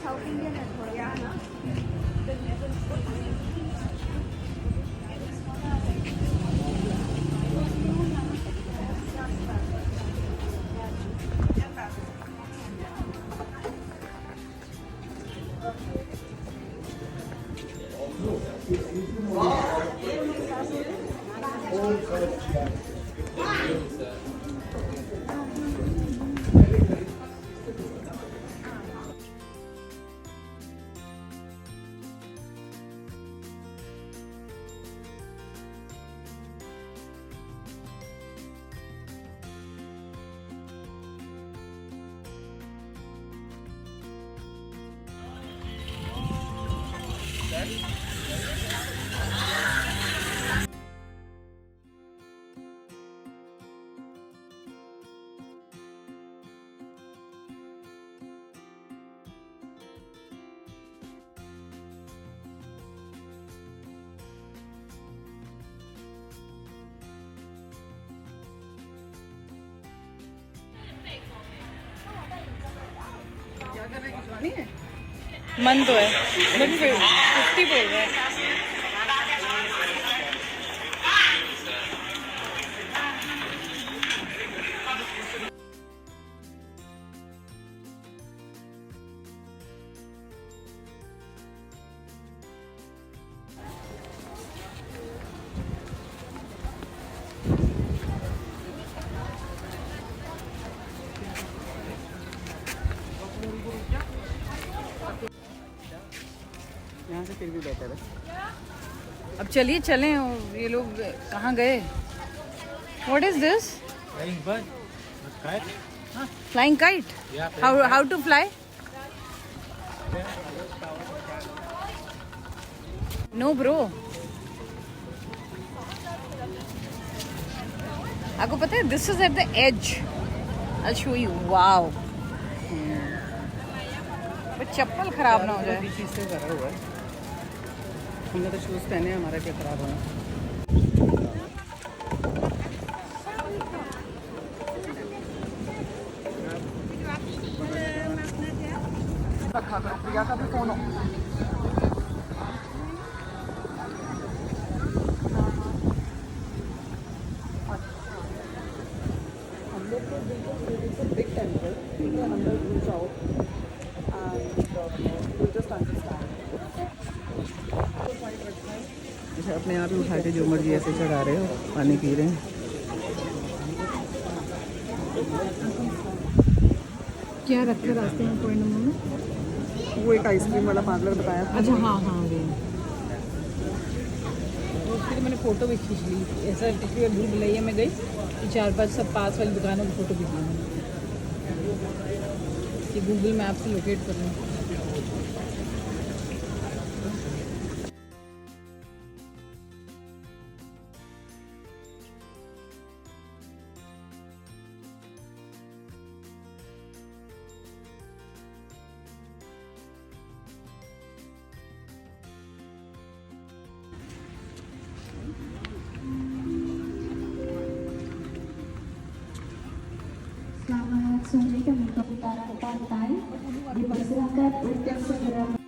South Indian है थोड़ा ना। मन तो है बट 50 बोल रहा है। यहाँ से फिर भी बेहतर है। अब चलिए चलें। ये लोग कहाँ गए? What is this? Flying bird. Kite? Flying kite? Yeah. How to fly? No bro. आपको पता है this is at the edge. I'll show you. Wow. But चप्पल खराब ना हो जाए। इसी चीज़ से भरा हुआ है। हमने तो शूज़ पहने, हमारा क्या खराब होना। प्रिया का भी फोन हो। हम लोग तो बिल्कुल बिग टेम्पल, हम लोग reach out and just understand. अच्छा, अपने आप ही उठा के जो मर्जी ऐसे चढ़ा रहे हो, पानी पी रहे हैं। क्या रखते रास्ते में कोई नंबर में? वो एक आइसक्रीम वाला पार्लर बताया था। अच्छा हाँ हाँ वो उसकी तो मैंने फ़ोटो भी खींच ली। ऐसा पिछली बार भूल भुलैया में गई कि 4-5 सब पास वाली दुकानों की फ़ोटो खींच ली मैंने कि गूगल मैप से लोकेट कर लूँ। Selamat sore kami Keputaran Pantai. Dipersilakan untuk segera